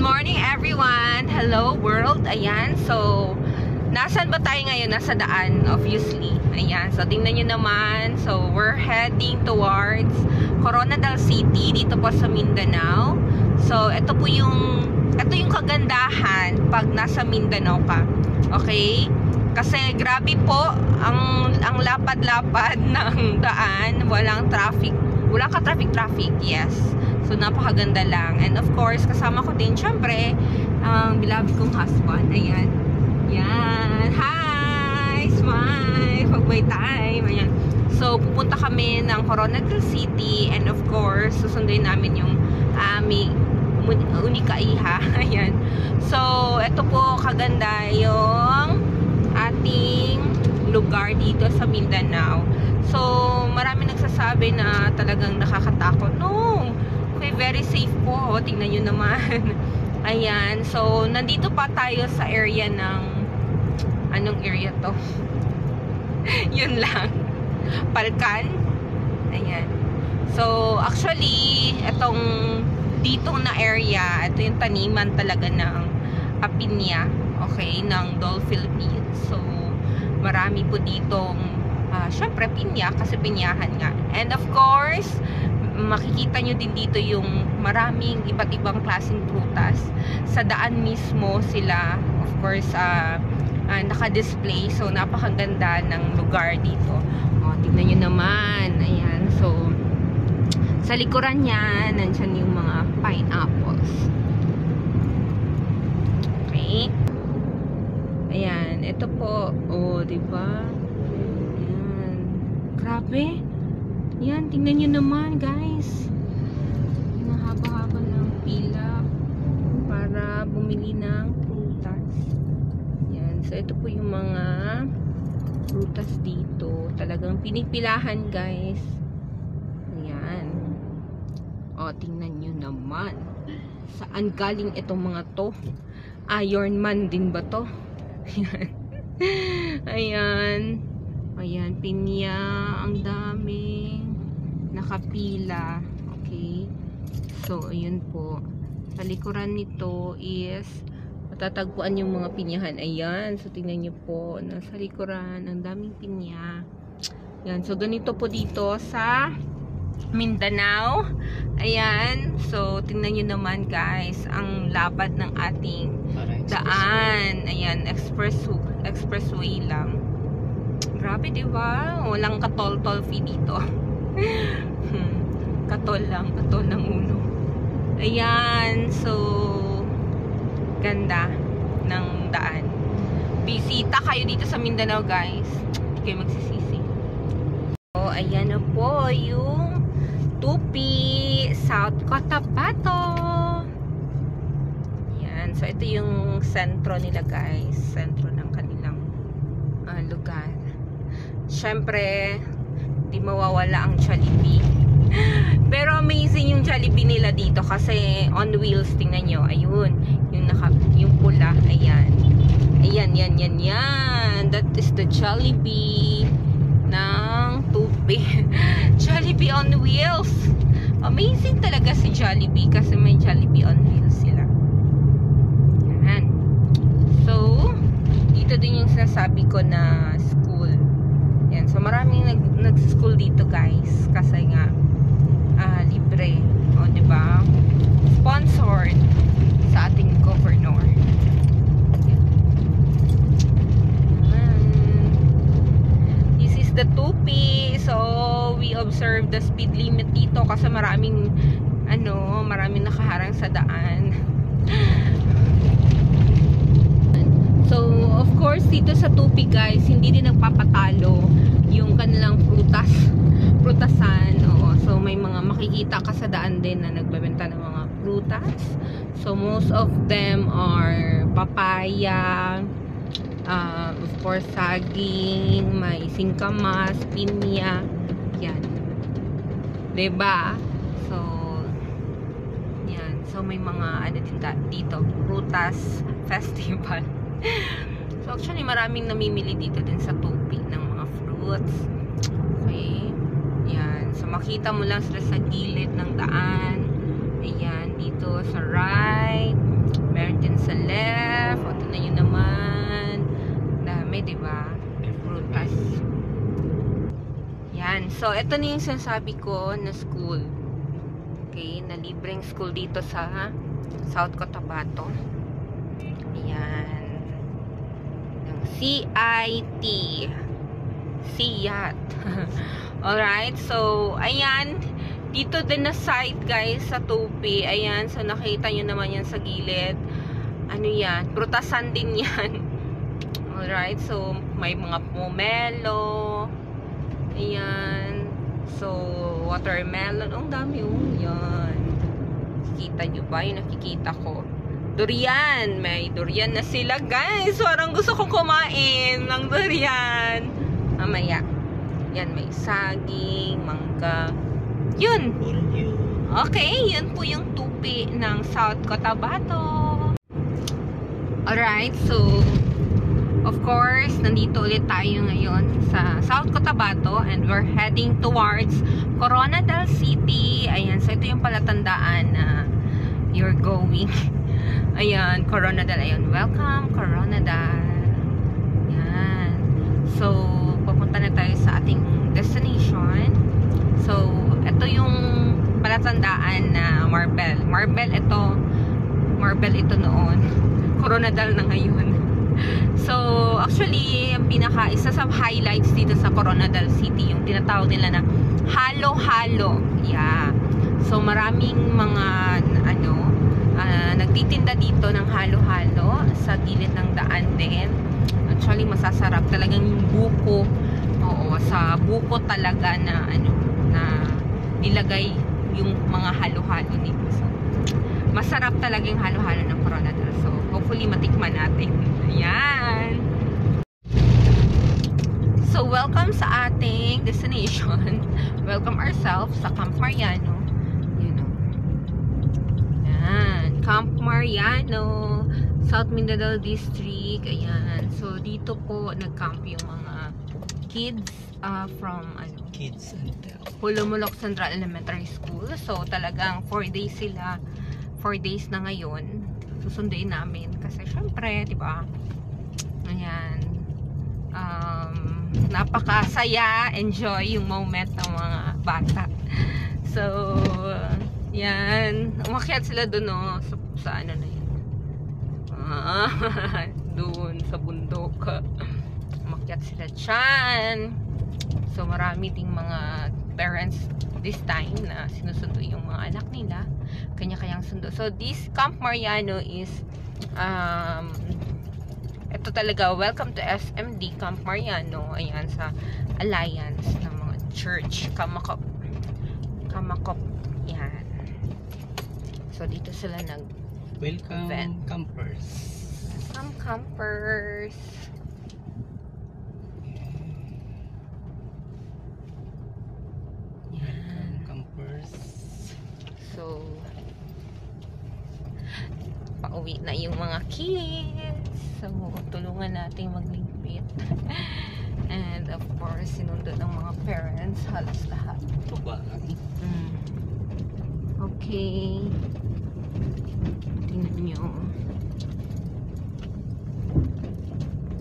morning everyone! Hello world! Ayan, so nasaan ba tayo ngayon? Nasa daan, obviously. Ayan, so tingnan nyo naman. So we're heading towards Coronadal City, dito po sa Mindanao. So ito yung kagandahan pag nasa Mindanao ka. Okay? Kasi grabe po ang lapad-lapad ng daan, walang traffic. Wala ka traffic, yes. So, napakaganda lang. And of course, kasama ko din, syempre, ang beloved kong husband. Ayan. Yan. Hi! Smile! Pag-may time. Ayan. So, pupunta kami ng Coronadal City. And of course, susundin namin yung aming unika iha. Ayan. So, ito po kaganda yung ating lugar dito sa Mindanao. So, marami nagsasabi na talagang nakakatakot. No! Okay, very safe po. Tingnan nyo naman. Ayan. So, nandito pa tayo sa area ng... Anong area to? Yun lang. Palkan. Ayan. So, actually, itong dito na area, ito yung taniman talaga ng pinya. Okay? Ng Dole Philippines. So, marami po ditong syempre pinya kasi pinyahan nga. And of course, makikita nyo din dito yung maraming iba't ibang klaseng prutas. Sa daan mismo sila, of course, naka-display. So, napakaganda ng lugar dito. O, tignan nyo naman. Ayan. So, sa likuran niya, nandyan yung mga pineapples. Okay. Ayan. Ito po. O, diba? Grabe. Yan, tingnan nyo naman, guys. Yung haba-haba ng pila para bumili ng prutas. Yan. So, ito po yung mga prutas dito. Talagang pinipilahan, guys. Yan. O, tingnan nyo naman. Saan galing itong mga to? Iron Man din ba to? Yan. Ayan. Ayan, pinya, ang dami, nakapila, okay. So, ayun po. Sa likuran nito is, matatagpuan yung mga pinyahan. Ayan, so tingnan nyo po, nasa likuran, ang daming pinya. Ayan, so ganito po dito sa Mindanao. Ayan, so tingnan nyo naman guys, ang lapad ng ating daan. Ayan, expressway lang. Grabe, diba? Walang katol-tol fee dito. Katol lang. Katol ng uno. Ayan. So, ganda ng daan. Bisita kayo dito sa Mindanao, guys. Hindi kayo magsisisi. So, ayan na po yung Tupi, South Cotabato. Ayan. So, ito yung sentro nila, guys. Sentro ng kanilang lugar. Syempre, di mawawala ang Jollibee. Pero amazing yung Jollibee nila dito kasi on wheels, tingnan nyo. Ayun, yung pula. Ayan. Ayan, yan. That is the Jollibee ng Tupi. Jollibee on wheels. Amazing talaga si Jollibee kasi may Jollibee on wheels sila. Ayan. So, dito din yung sinasabi ko na school. Yan. So, maraming nag-school dito, guys. Kasi nga, libre. O, diba? Sponsored sa ating governor. This is the Tupi. So, we observe the speed limit dito kasi maraming nakaharang sa daan. So, of course, dito sa Tupi, guys, hindi din nagpapatalo yung kanilang prutasan. Oo. So, may mga makikita ka sa daan din na nagbebenta ng mga prutas. So, most of them are papaya, of course, saging, may singkamas, pinya. Yan. Diba? So, yan. So, may mga din dito, prutas festival. So, actually, maraming namimili dito din sa Tupi ng mga fruits. Okay. Yan. So, makita mo lang sila sa gilid ng daan. Ayan. Dito sa right. So, ito na yung sinasabi ko na school. Okay, na libreng school dito sa South Cotabato. Ayan. Yung CIT. CIAT. Alright, so, ayan. Dito din na site, guys, sa Tupi. Ayan, so nakita nyo naman yan sa gilid. Ano yan? Prutasan din yan. Alright, so, may mga pomelo. Ayan. So, watermelon. Ang dami, oh. Yan. Kita nyo ba? Yung nakikita ko. Durian. May durian na sila, guys. Parang gusto kong kumain ng durian. Mamaya. Yan, may saging, mangga. Yun. Okay, yun po yung Tupi ng South Cotabato. Alright, so of course, nandito ulit tayo ngayon sa South Cotabato and we're heading towards Coronadal City. Ayan, so ito yung palatandaan na you're going. Ayan, Coronadal. Ayan, welcome Coronadal. Ayan. So, pupunta na tayo sa ating destination. So, ito yung palatandaan na Marbel. Marbel ito noon. Coronadal na ngayon. So, actually, isa sa highlights dito sa Coronadal City, yung tinatawag nila na halo-halo. Yeah. So, maraming mga, nagtitinda dito ng halo-halo sa gilid ng daan din. Actually, masasarap talagang yung buko. Oo, sa buko talaga na, na nilagay yung mga halo-halo dito. So, masarap talaga yung halo-halo ng Coronadal. So, hopefully matikman natin. Ayan. So, welcome sa ating destination. Welcome ourselves sa Camp Mariano. You know. Ayan. Camp Mariano, South Mindanao District. Ayan. So, dito po nag-camp yung mga kids from Hulumulok Central Elementary School. So, talagang 4 days sila. 4 days na ngayon. Susunduin namin. Kasi, syempre, diba? Ayan. Napakasaya. Enjoy yung moment ng mga bata. So, yan. Umakyat sila dun, no? Sa ano na yun. Dun, sa bundok. Umakyat sila dyan. So, marami ding mga parents this time na sinusundo yung mga anak nila. Kanya-kanyang sundo. So, this Camp Mariano is ito talaga, welcome to SMD Camp Mariano. Ayan, sa Alliance ng mga church. Kamakop. Yan. So, dito sila welcome event. campers. Welcome campers. So, pauwi na yung mga kids. So, tulungan natin magligpit. And of course, sinundo ng mga parents, halos lahat. Okay. Tingnan nyo.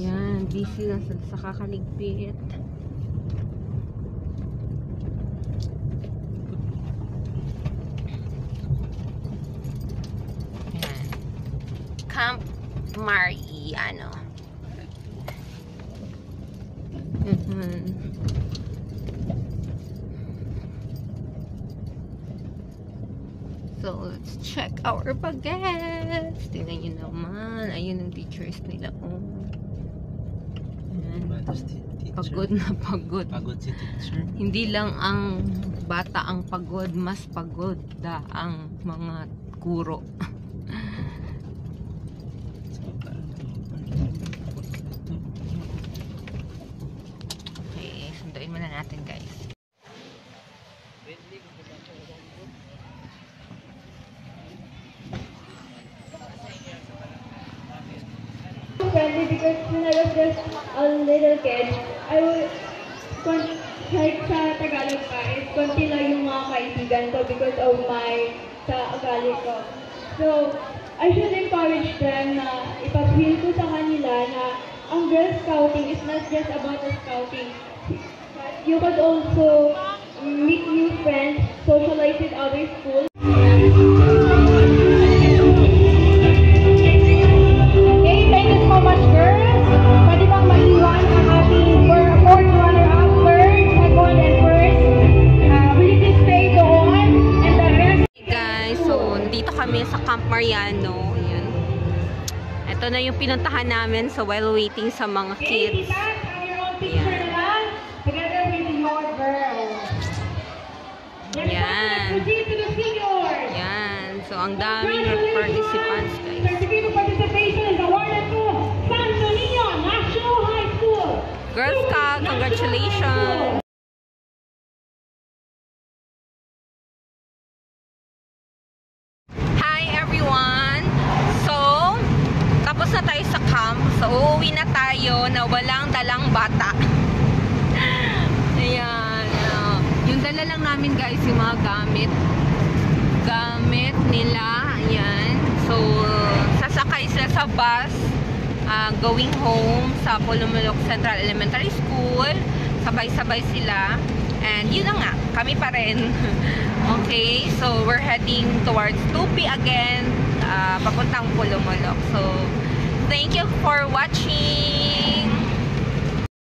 Yan, busy na sa kakaligpit. Camp Mariano. So, let's check our bagets. Tingnan nyo naman. Ayun ang teachers nila. Pagod na pagod. Pagod si teacher. Hindi lang ang bata ang pagod, mas pagod ang mga guro. Okay, sunduin muna natin, guys. Friendly because when I was just a little kid, I would kahit sa Tagalog pa, konti lang yung mga kaibigan ko because of sa ugali ko. So, I should encourage them na ipag-feel ko sa kanila na ang Girl Scouting is not just about the scouting. But you could also meet new friends, socialize with other schools. Okay, thank you so much, girls. Pwede bang maiwan ang ating fourth runner-up, third, second, and first? Will you please stay doon? And the rest... Hey guys, so dito kami sa Camp Mariano. Ayan. Ito na yung pinuntahan namin so while waiting sa mga Okay, kids. tita, have your own picture na lang, together with your girls. Next Yan. up, let's proceed to the seniors. Ayan. So ang daming participants guys. Certificate of participation is awarded to Santo Niño National High School. Girl Scout, congratulations! Hi everyone! So, tapos na tayo sa camp. So, uuwi na tayo na walang dalang bata. Ayan. Yung dala lang namin guys, yung mga gamit nila. Ayan. So, sasakay sila sa bus going home sa Pulumulok Central Elementary School. Sabay-sabay sila. And yun na nga, kami pa rin. Okay, so we're heading towards Tupi again, papuntang Pulumulok. So, thank you for watching!